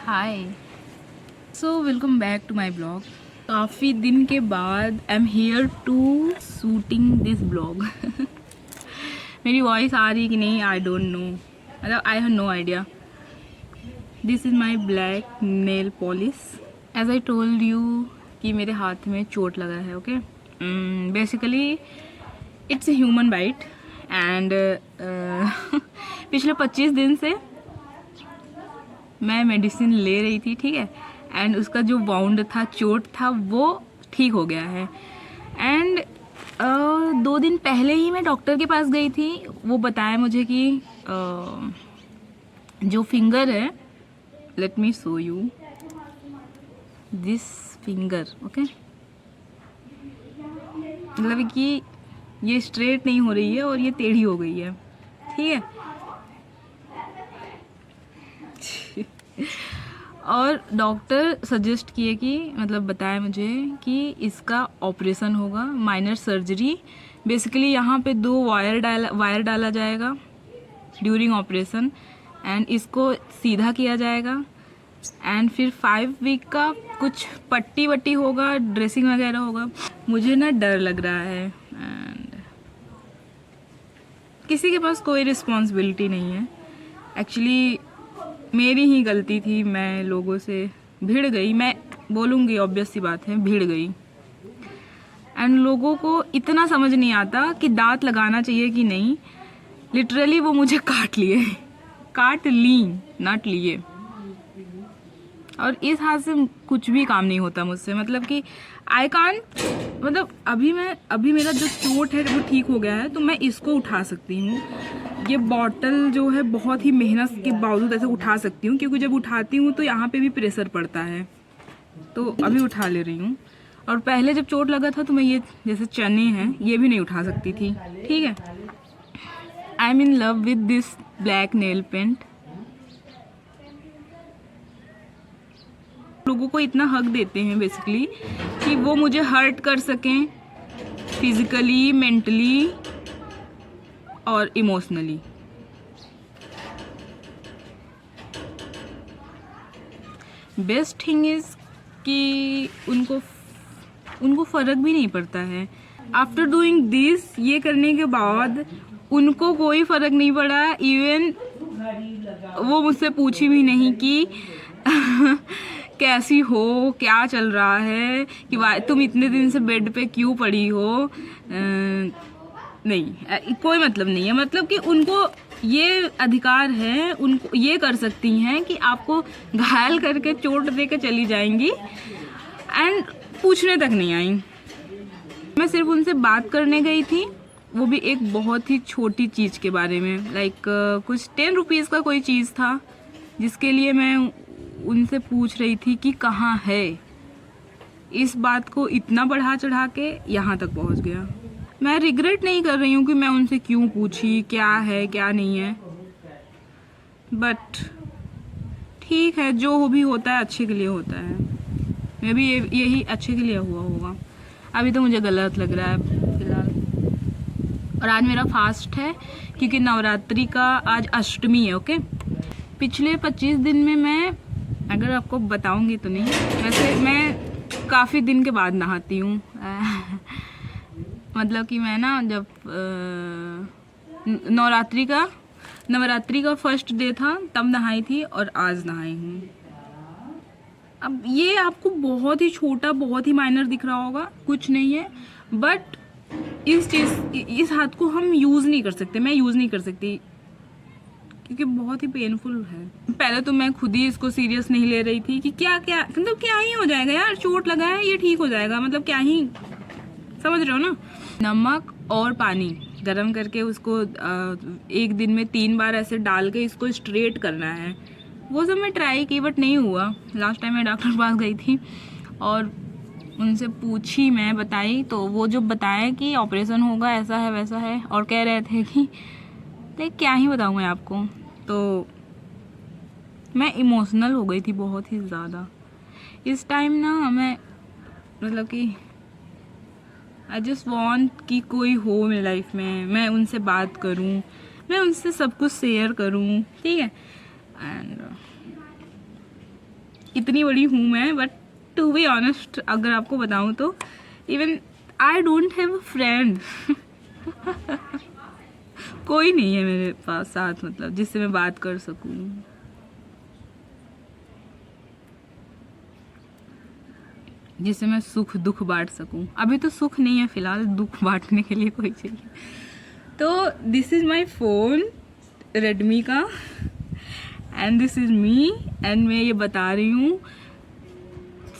Hi. So welcome back to my blog. काफ़ी दिन के बाद I am here to shooting this blog. मेरी वॉइस आ रही कि नहीं आई डोंट नो, मतलब I have no idea. This is my black nail polish. As I told you कि मेरे हाथ में चोट लगा है। Okay, basically it's a human bite and पिछले 25 दिन से मैं मेडिसिन ले रही थी, ठीक है। एंड उसका जो बाउंड था, चोट था, वो ठीक हो गया है। एंड 2 दिन पहले ही मैं डॉक्टर के पास गई थी। वो बताया मुझे कि जो फिंगर है, let me show you this finger. Okay, मतलब कि ये स्ट्रेट नहीं हो रही है और ये टेढ़ी हो गई है, ठीक है। और डॉक्टर सजेस्ट किए कि, मतलब बताया मुझे कि इसका ऑपरेशन होगा, माइनर सर्जरी। बेसिकली यहाँ पे 2 वायर डाला जाएगा ड्यूरिंग ऑपरेशन एंड इसको सीधा किया जाएगा। एंड फिर 5 वीक का कुछ पट्टी वट्टी होगा, ड्रेसिंग वगैरह होगा। मुझे ना डर लग रहा है एंड किसी के पास कोई रिस्पॉन्सिबिलिटी नहीं है। एक्चुअली मेरी ही गलती थी, मैं लोगों से भिड़ गई। मैं बोलूँगी, ऑब्वियस सी बात है, भिड़ गई। एंड लोगों को इतना समझ नहीं आता कि दांत लगाना चाहिए कि नहीं। लिटरली वो मुझे काट लिए, काट ली, नॉट लिए। और इस हाथ से कुछ भी काम नहीं होता मुझसे, मतलब कि आई कांट, मतलब अभी मेरा जो चोट है वो ठीक हो गया है तो मैं इसको उठा सकती हूँ। ये बॉटल जो है बहुत ही मेहनत के बावजूद ऐसे उठा सकती हूँ, क्योंकि जब उठाती हूँ तो यहाँ पे भी प्रेशर पड़ता है, तो अभी उठा ले रही हूँ। और पहले जब चोट लगा था तो मैं ये जैसे चने हैं ये भी नहीं उठा सकती थी, ठीक है। I am in love with this black nail paint. लोगों को इतना हक देते हैं बेसिकली कि वो मुझे हर्ट कर सकें फिजिकली, मेंटली और इमोशनली। बेस्ट थिंग इज कि उनको फ़र्क भी नहीं पड़ता है। आफ्टर डूइंग दिस, ये करने के बाद उनको कोई फ़र्क नहीं पड़ा। इवन वो मुझसे पूछी भी नहीं कि कैसी हो, क्या चल रहा है, कि तुम इतने दिन से बेड पे क्यों पड़ी हो। नहीं, कोई मतलब नहीं है। मतलब कि उनको ये अधिकार है, उनको ये कर सकती हैं कि आपको घायल करके चोट दे के चली जाएंगी एंड पूछने तक नहीं आई। मैं सिर्फ उनसे बात करने गई थी, वो भी एक बहुत ही छोटी चीज़ के बारे में, लाइक कुछ 10 रुपीज़ का कोई चीज़ था जिसके लिए मैं उनसे पूछ रही थी कि कहाँ है। इस बात को इतना बढ़ा चढ़ा के यहाँ तक पहुँच गया। मैं रिग्रेट नहीं कर रही हूँ कि मैं उनसे क्यों पूछी, क्या है क्या नहीं है, बट ठीक है, जो भी होता है अच्छे के लिए होता है। मे भी यही अच्छे के लिए हुआ होगा। अभी तो मुझे गलत लग रहा है फिलहाल। और आज मेरा फास्ट है क्योंकि नवरात्रि का आज अष्टमी है। ओके, पिछले 25 दिन में मैं अगर आपको बताऊंगी तो नहीं, वैसे मैं काफ़ी दिन के बाद नहाती हूँ। मतलब कि मैं ना जब नवरात्रि का फर्स्ट डे था तब नहाई थी और आज नहाई हूँ। अब ये आपको बहुत ही छोटा, बहुत ही माइनर दिख रहा होगा, कुछ नहीं है, बट इस हाथ को हम यूज़ नहीं कर सकते, मैं यूज़ नहीं कर सकती क्योंकि बहुत ही पेनफुल है। पहले तो मैं खुद ही इसको सीरियस नहीं ले रही थी कि क्या मतलब क्या ही हो जाएगा यार, चोट लगा है, ये ठीक हो जाएगा, मतलब क्या ही, समझ रहे हो ना। नमक और पानी गरम करके उसको 1 दिन में 3 बार ऐसे डाल के इसको स्ट्रेट करना है। वो सब मैं ट्राई की बट नहीं हुआ। लास्ट टाइम मैं डॉक्टर के पास गई थी और उनसे पूछी, मैं बताई, तो वो जो बताया कि ऑपरेशन होगा, ऐसा है वैसा है, और कह रहे थे कि देख क्या ही बताऊँ मैं आपको। तो मैं इमोशनल हो गई थी बहुत ही ज़्यादा इस टाइम ना। मैं मतलब कि आई जस्ट वॉन्ट कि कोई हो मेरी लाइफ में, मैं उनसे बात करूं, मैं उनसे सब कुछ शेयर करूं, ठीक है। एंड इतनी बड़ी हूँ मैं, बट टू बी ऑनेस्ट अगर आपको बताऊँ तो even I don't have a friend. कोई नहीं है मेरे पास साथ, मतलब जिससे मैं बात कर सकूँ, जिससे मैं सुख दुख बांट सकूं। अभी तो सुख नहीं है फिलहाल, दुख बांटने के लिए कोई चाहिए। तो this is my phone Redmi का, and this is me, and मैं ये बता रही हूँ,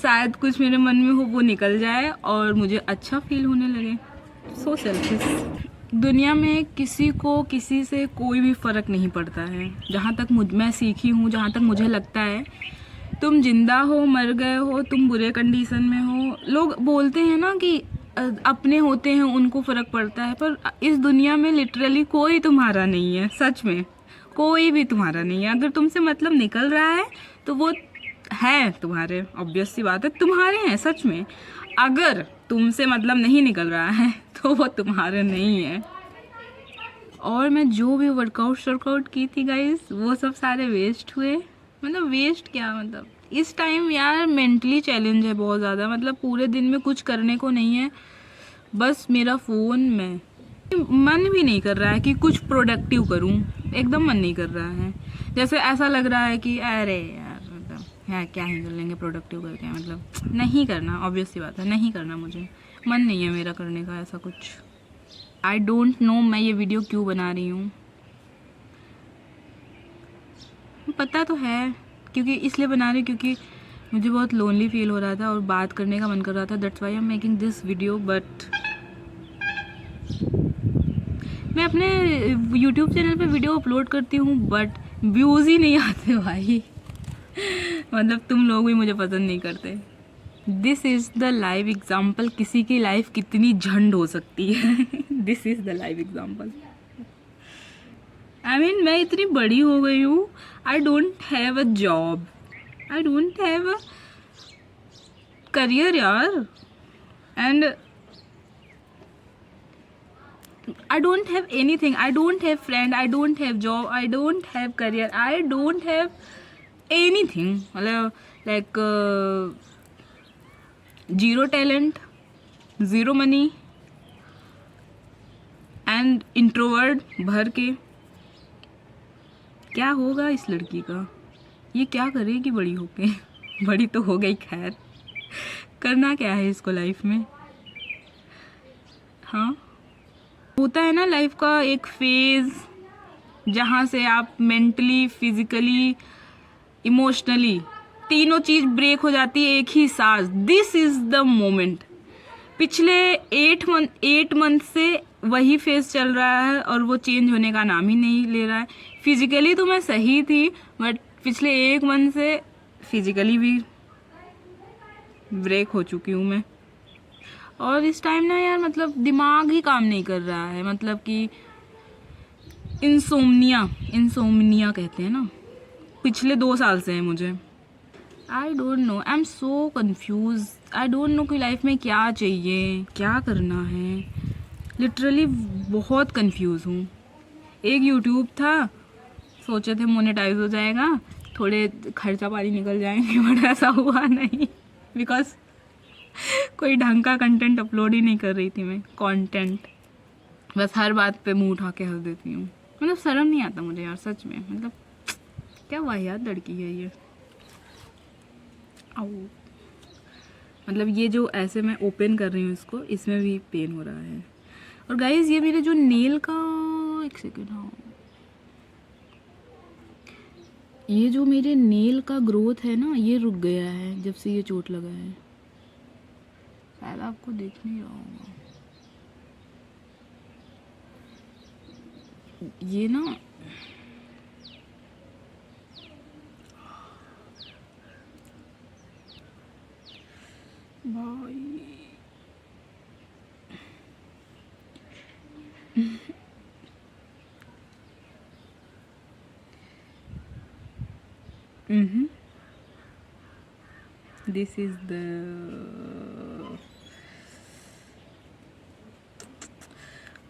शायद कुछ मेरे मन में हो वो निकल जाए और मुझे अच्छा फील होने लगे। So selfish. दुनिया में किसी को किसी से कोई भी फ़र्क नहीं पड़ता है, जहाँ तक मैं सीखी हूँ, जहाँ तक मुझे लगता है। तुम जिंदा हो, मर गए हो, तुम बुरे कंडीशन में हो, लोग बोलते हैं ना कि अपने होते हैं उनको फ़र्क पड़ता है, पर इस दुनिया में लिटरली कोई तुम्हारा नहीं है। सच में कोई भी तुम्हारा नहीं है। अगर तुमसे मतलब निकल रहा है तो वो है तुम्हारे, ऑब्वियस सी बात है, तुम्हारे हैं सच में। अगर तुमसे मतलब नहीं निकल रहा है तो वो तुम्हारे नहीं है। और मैं जो भी वर्कआउट की थी गाइस, वो सब सारे वेस्ट हुए। मतलब वेस्ट क्या, मतलब इस टाइम यार मेंटली चैलेंज है बहुत ज़्यादा। मतलब पूरे दिन में कुछ करने को नहीं है, बस मेरा फ़ोन में। मन भी नहीं कर रहा है कि कुछ प्रोडक्टिव करूं, एकदम मन नहीं कर रहा है। जैसे ऐसा लग रहा है कि अरे यार मतलब यार क्या ही कर लेंगे प्रोडक्टिव करके, मतलब नहीं करना, ऑब्वियस सी बात है नहीं करना। मुझे मन नहीं है मेरा करने का ऐसा कुछ। आई डोंट नो मैं ये वीडियो क्यों बना रही हूँ, पता तो है, क्योंकि इसलिए बना रही हूँ क्योंकि मुझे बहुत लोनली फील हो रहा था और बात करने का मन कर रहा था। That's why I am making this video. But मैं अपने यूट्यूब चैनल पे वीडियो अपलोड करती हूँ बट व्यूज़ ही नहीं आते भाई। मतलब तुम लोग भी मुझे पसंद नहीं करते। This is the live example, किसी की लाइफ कितनी झंड हो सकती है। This is the live example. I mean मैं इतनी बड़ी हो गई हूँ, I don't have a job, I don't have a career यार, and I don't have anything. I don't have friend. I don't have job. I don't have career. I don't have anything. मतलब like zero talent, zero money and introvert भर के। क्या होगा इस लड़की का, ये क्या करेगी बड़ी होके? बड़ी तो हो गई, खैर करना क्या है इसको लाइफ में। हाँ होता है ना लाइफ का एक फेज जहाँ से आप मेंटली, फिजिकली, इमोशनली तीनों चीज़ ब्रेक हो जाती है एक ही साथ। This is the moment. पिछले 8 मंथ से वही फेज चल रहा है और वो चेंज होने का नाम ही नहीं ले रहा है। फिजिकली तो मैं सही थी बट पिछले 1 मंथ से फिजिकली भी ब्रेक हो चुकी हूँ मैं। और इस टाइम ना यार मतलब दिमाग ही काम नहीं कर रहा है, मतलब कि इंसोमनिया कहते हैं ना, पिछले 2 साल से है मुझे। आई don't no, I am so confuse. I don't no कि लाइफ में क्या चाहिए, क्या करना है। लिटरली बहुत कन्फ्यूज़ हूँ। एक यूट्यूब था, सोचे थे मोनेटाइज हो जाएगा, थोड़े खर्चा पानी निकल जाएंगे, बट ऐसा हुआ नहीं बिकॉज कोई ढंग का कंटेंट अपलोड ही नहीं कर रही थी मैं। कंटेंट बस हर बात पे मुंह उठा के हंस देती हूँ। मतलब शर्म नहीं आता मुझे यार सच में, मतलब क्या वाहियात लड़की है ये। आओ मतलब ये जो ऐसे मैं ओपन कर रही हूँ इसको, इसमें भी पेन हो रहा है। और गाइज ये मेरे जो नेल का, एक सेकेंड, हाँ ये जो मेरे नेल का ग्रोथ है ना, ये रुक गया है जब से ये चोट लगा है। शायद आपको देख नहीं रहा होगा ये ना, भाई दिस इज द,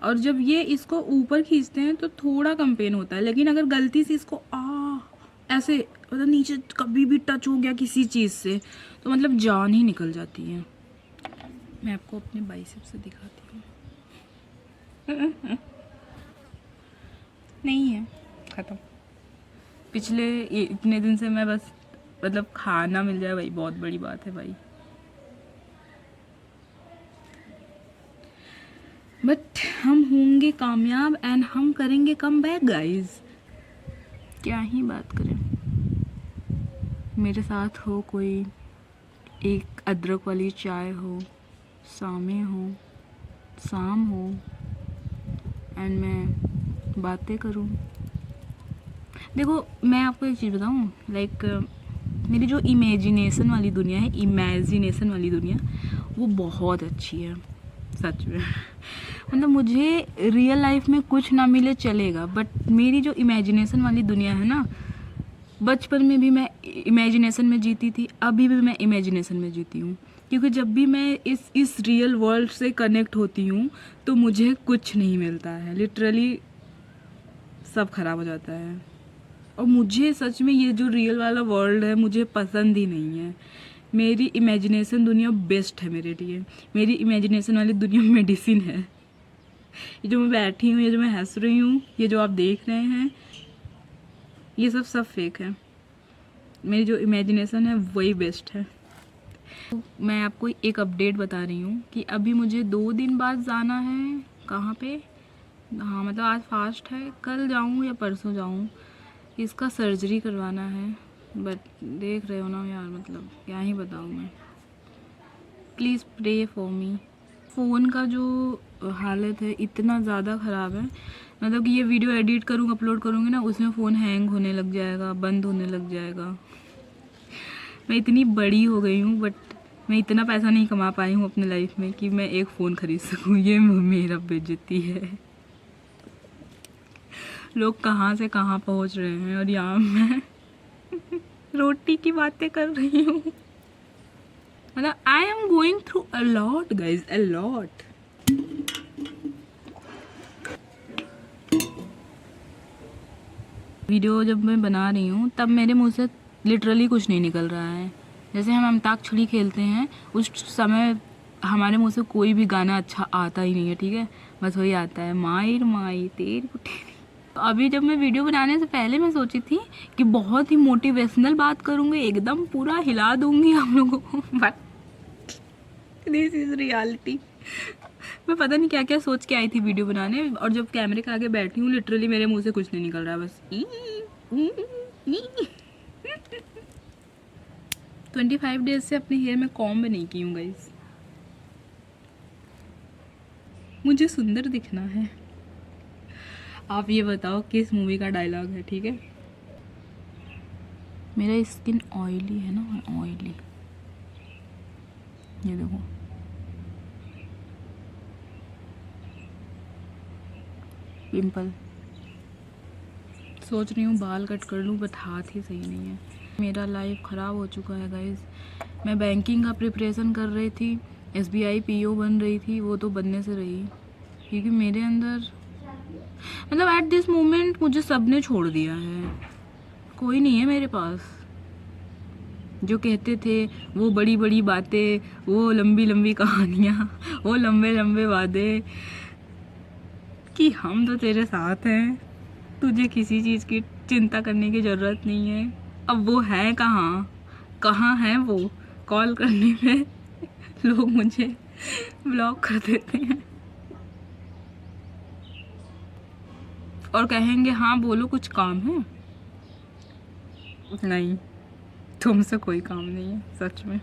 और जब ये इसको ऊपर खींचते हैं तो थोड़ा कम पेन होता है, लेकिन अगर गलती से इसको ऐसे मतलब नीचे कभी भी टच हो गया किसी चीज़ से तो मतलब जान ही निकल जाती है। मैं आपको अपने बाइसेप से दिखाती हूँ। नहीं है, ख़त्म। पिछले इतने दिन से मैं बस मतलब खाना मिल जाए भाई बहुत बड़ी बात है भाई। बट हम होंगे कामयाब एंड हम करेंगे कम बैक गाइज। क्या ही बात करें। मेरे साथ हो कोई, एक अदरक वाली चाय हो, शामें हो, शाम हो एंड मैं बातें करूं। देखो मैं आपको एक चीज़ बताऊं, लाइक मेरी जो इमेजिनेशन वाली दुनिया है, इमेजिनेशन वाली दुनिया, वो बहुत अच्छी है सच में। मतलब मुझे रियल लाइफ में कुछ ना मिले चलेगा, बट मेरी जो इमेजिनेशन वाली दुनिया है ना, बचपन में भी मैं इमेजिनेशन में जीती थी, अभी भी मैं इमेजिनेशन में जीती हूँ। क्योंकि जब भी मैं इस रियल वर्ल्ड से कनेक्ट होती हूँ तो मुझे कुछ नहीं मिलता है, लिटरली सब खराब हो जाता है। और मुझे सच में ये जो रियल वाला वर्ल्ड है मुझे पसंद ही नहीं है। मेरी इमेजिनेशन दुनिया बेस्ट है मेरे लिए। मेरी इमेजिनेशन वाली दुनिया मेडिसिन है। ये जो मैं बैठी हूँ, ये जो मैं हंस रही हूँ, ये जो आप देख रहे हैं, ये सब फेक है। मेरी जो इमेजिनेशन है वही बेस्ट है। तो मैं आपको एक अपडेट बता रही हूँ कि अभी मुझे 2 दिन बाद जाना है। कहाँ पे? हाँ मतलब आज फास्ट है, कल जाऊँ या परसों जाऊँ, इसका सर्जरी करवाना है। बट देख रहे हो ना यार, मतलब क्या ही बताऊँ मैं। Please pray for me. Phone का जो हालत है इतना ज़्यादा ख़राब है, मतलब कि ये वीडियो एडिट करूँ अपलोड करूँगी ना, उसमें फ़ोन हैंग होने लग जाएगा, बंद होने लग जाएगा। मैं इतनी बड़ी हो गई हूँ बट मैं इतना पैसा नहीं कमा पाई हूँ अपने लाइफ में कि मैं एक फ़ोन ख़रीद सकूँ। ये मेरा बेइज्जती है। लोग कहाँ से कहाँ पहुँच रहे हैं और यहाँ मैं रोटी की बातें कर रही हूँ। मतलब I am going through a lot guys, a lot. Video जब मैं बना रही हूँ तब मेरे मुंह से लिटरली कुछ नहीं निकल रहा है। जैसे हम अंताक्षरी खेलते हैं उस समय हमारे मुंह से कोई भी गाना अच्छा आता ही नहीं है, ठीक है, बस वही आता है, माई माई तेरी कुटेरी। तो अभी जब मैं वीडियो बनाने से पहले मैं सोची थी कि बहुत ही मोटिवेशनल बात करूँगी, एकदम पूरा हिला दूँगी हम लोगों को, बट दिस इज़ रियलिटी। मैं पता नहीं क्या क्या सोच के आई थी वीडियो बनाने, और जब कैमरे के आगे बैठी हूँ लिटरली मेरे मुंह से कुछ नहीं निकल रहा, बस 25 डेज से अपने हेयर में कॉम्ब नहीं की हूँ गाइस। मुझे सुंदर दिखना है। आप ये बताओ किस मूवी का डायलॉग है, ठीक है। मेरा स्किन ऑयली है ना, ऑयली, ये देखो। पिंपल, सोच रही हूँ बाल कट कर लूँ बट हाथ ही सही नहीं है। मेरा लाइफ ख़राब हो चुका है गाइज। मैं बैंकिंग का प्रिपरेशन कर रही थी, SBI PO बन रही थी, वो तो बनने से रही क्योंकि मेरे अंदर मतलब एट दिस मोमेंट मुझे सब ने छोड़ दिया है। कोई नहीं है मेरे पास। जो कहते थे वो बड़ी बड़ी बातें, वो लंबी लंबी कहानियाँ, वो लंबे लंबे वादे कि हम तो तेरे साथ हैं, तुझे किसी चीज़ की चिंता करने की ज़रूरत नहीं है। अब वो है कहाँ, कहाँ है वो? कॉल करने में लोग मुझे ब्लॉक कर देते हैं और कहेंगे हाँ बोलो कुछ काम है। नहीं, तुमसे कोई काम नहीं है सच में।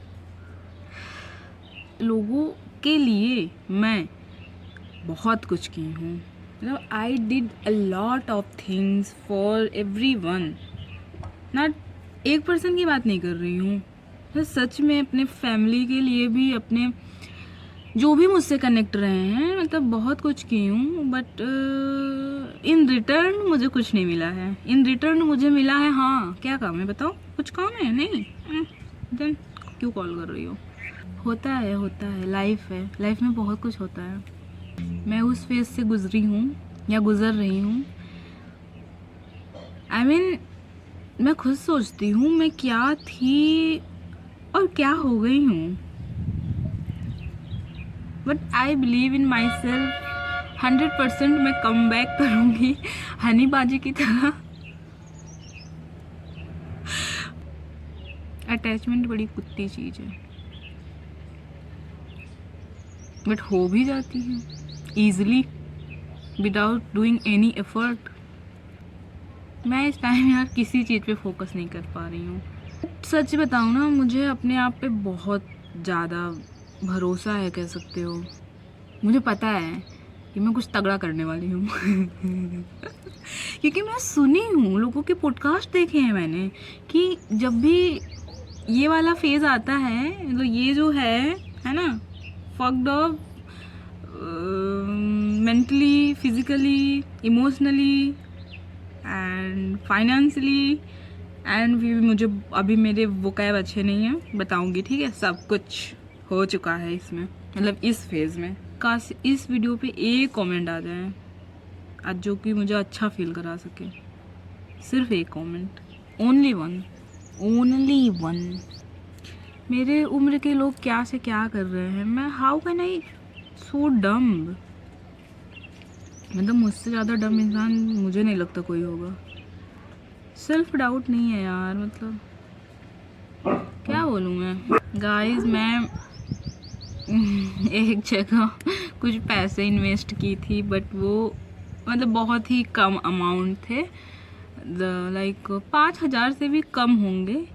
लोगों के लिए मैं बहुत कुछ की हूँ, मतलब I did a lot of things for everyone. Not एक पर्सन की बात नहीं कर रही हूँ, मैं सच में अपने फैमिली के लिए भी, अपने जो भी मुझसे कनेक्ट रहे हैं, मतलब बहुत कुछ की हूँ। बट इन रिटर्न मुझे कुछ नहीं मिला है। इन रिटर्न मुझे मिला है, हाँ क्या काम है बताओ? कुछ काम है? नहीं। देन क्यों कॉल कर रही हो? होता है, लाइफ है, लाइफ में बहुत कुछ होता है। मैं उस फेज से गुजरी हूँ या गुजर रही हूँ। आई मीन मैं खुद सोचती हूँ मैं क्या थी और क्या हो गई हूँ, but I believe in my self 100%। मैं कम बैक करूँगी हनी बाजी की तरह। अटैचमेंट बड़ी कुत्ती चीज़ है, बट हो भी जाती है easily without doing any effort. मैं इस टाइम यार किसी चीज़ पे फोकस नहीं कर पा रही हूँ। सच बताऊँ ना, मुझे अपने आप पे बहुत ज़्यादा भरोसा है, कह सकते हो। मुझे पता है कि मैं कुछ तगड़ा करने वाली हूँ क्योंकि मैं सुनी हूँ, लोगों के पॉडकास्ट देखे हैं मैंने, कि जब भी ये वाला फेज़ आता है, मतलब ये जो है ना, fucked up mentally, physically, emotionally and financially and भी, मुझे अभी मेरे वोकैब अच्छे नहीं हैं, बताऊंगी, ठीक है। सब कुछ हो चुका है इसमें, मतलब इस फेज़ में। काश इस वीडियो पे एक कमेंट आ जाए आज, जो कि मुझे अच्छा फील करा सके। सिर्फ एक comment, only one, only one. मेरे उम्र के लोग क्या से क्या कर रहे हैं, मैं हाउ कैन आई सो डम। मतलब मुझसे ज़्यादा डम इंसान मुझे नहीं लगता कोई होगा। सेल्फ डाउट नहीं है यार, मतलब क्या बोलूँ मैं। गाइस मैं एक जगह कुछ पैसे इन्वेस्ट की थी, बट वो मतलब बहुत ही कम अमाउंट थे, लाइक 5,000 से भी कम होंगे।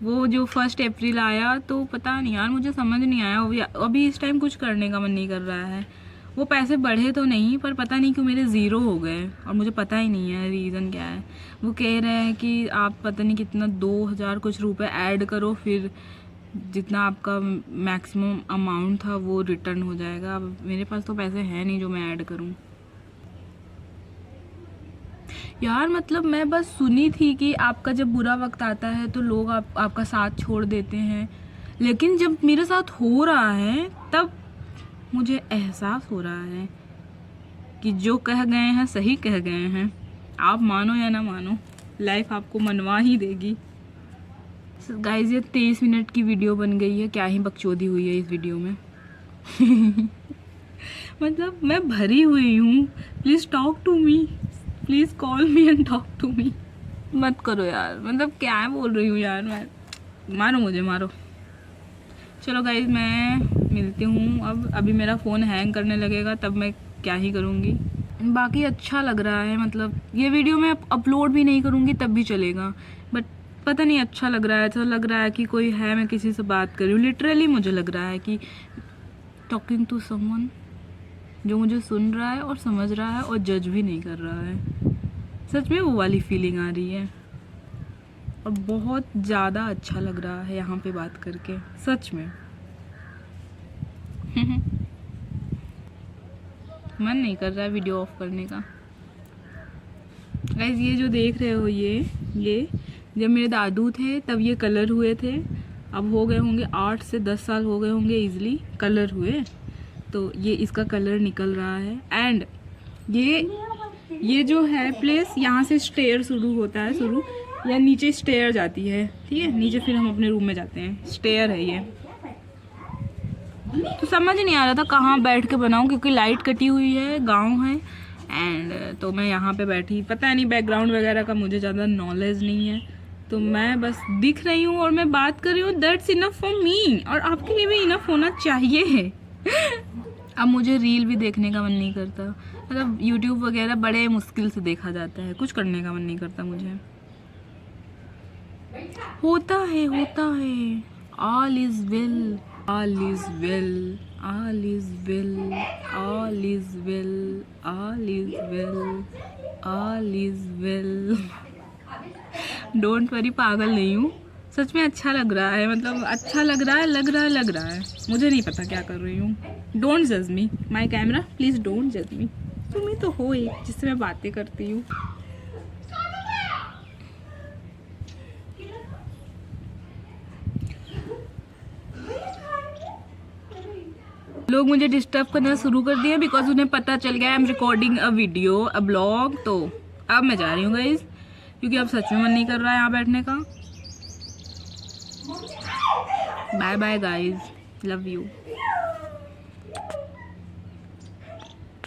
वो जो 1 अप्रैल आया तो पता नहीं यार, मुझे समझ नहीं आया। अभी इस टाइम कुछ करने का मन नहीं कर रहा है। वो पैसे बढ़े तो नहीं, पर पता नहीं क्यों मेरे ज़ीरो हो गए, और मुझे पता ही नहीं है रीज़न क्या है। वो कह रहे हैं कि आप पता नहीं कितना 2,000 कुछ रुपए ऐड करो, फिर जितना आपका मैक्सिमम अमाउंट था वो रिटर्न हो जाएगा। अब मेरे पास तो पैसे हैं नहीं जो मैं ऐड करूं यार। मतलब मैं बस सुनी थी कि आपका जब बुरा वक्त आता है तो लोग आपका साथ छोड़ देते हैं, लेकिन जब मेरे साथ हो रहा है तब मुझे एहसास हो रहा है कि जो कह गए हैं सही कह गए हैं। आप मानो या ना मानो, लाइफ आपको मनवा ही देगी। गाइस ये 23 मिनट की वीडियो बन गई है, क्या ही बकचोदी हुई है इस वीडियो में मतलब मैं भरी हुई हूँ। Please talk to me, please call me and talk to me. मत करो यार, मतलब क्या बोल रही हूँ यार मैं। मारो मुझे, मारो। चलो गाइस मैं मिलती हूँ अब। अभी मेरा फ़ोन हैंग करने लगेगा, तब मैं क्या ही करूँगी। बाकी अच्छा लग रहा है, मतलब ये वीडियो मैं अपलोड भी नहीं करूँगी तब भी चलेगा, बट पता नहीं अच्छा लग रहा है। ऐसा लग रहा है कि कोई है, मैं किसी से बात कर रही हूँ। लिटरली मुझे लग रहा है कि टॉकिंग टू समवन जो मुझे सुन रहा है और समझ रहा है और जज भी नहीं कर रहा है। सच में वो वाली फीलिंग आ रही है, और बहुत ज़्यादा अच्छा लग रहा है यहाँ पे बात करके, सच में मन नहीं कर रहा है वीडियो ऑफ करने का। गाइस ये जो देख रहे हो, ये जब मेरे दादू थे तब ये कलर हुए थे। अब हो गए होंगे 8 से 10 साल हो गए होंगे इजीली कलर हुए, तो ये इसका कलर निकल रहा है। एंड ये जो है प्लेस, यहाँ से स्टेयर शुरू होता है, शुरू या नीचे स्टेयर जाती है, ठीक है। नीचे फिर हम अपने रूम में जाते हैं, स्टेयर है ये। तो समझ नहीं आ रहा था कहाँ बैठ के बनाऊँ, क्योंकि लाइट कटी हुई है, गांव है, एंड तो मैं यहाँ पे बैठी। पता नहीं बैकग्राउंड वगैरह का मुझे ज़्यादा नॉलेज नहीं है, तो मैं बस दिख रही हूँ और मैं बात कर रही हूँ। दैट्स इनफ फॉर मी, और आपके लिए भी इनफ होना चाहिए अब मुझे रील भी देखने का मन नहीं करता, मतलब यूट्यूब वगैरह बड़े मुश्किल से देखा जाता है, कुछ करने का मन नहीं करता मुझे। होता है all is well, all is well, all is well, all is well, all is well, all is well। Don't worry, पागल नहीं हूँ, सच में अच्छा लग रहा है, मतलब अच्छा लग रहा है, लग रहा है। मुझे नहीं पता क्या कर रही हूँ। डोंट जज मी, माई कैमरा प्लीज़ डोंट जज मी। तुम ही तो हो एक जिससे मैं बातें करती हूँ। लोग मुझे डिस्टर्ब करना शुरू कर दिया बिकॉज उन्हें पता चल गया I am recording a video, a blog. तो अब मैं जा रही हूँ गाइस, क्योंकि अब सच में मन नहीं कर रहा है यहाँ बैठने का। Bye bye guys, love you.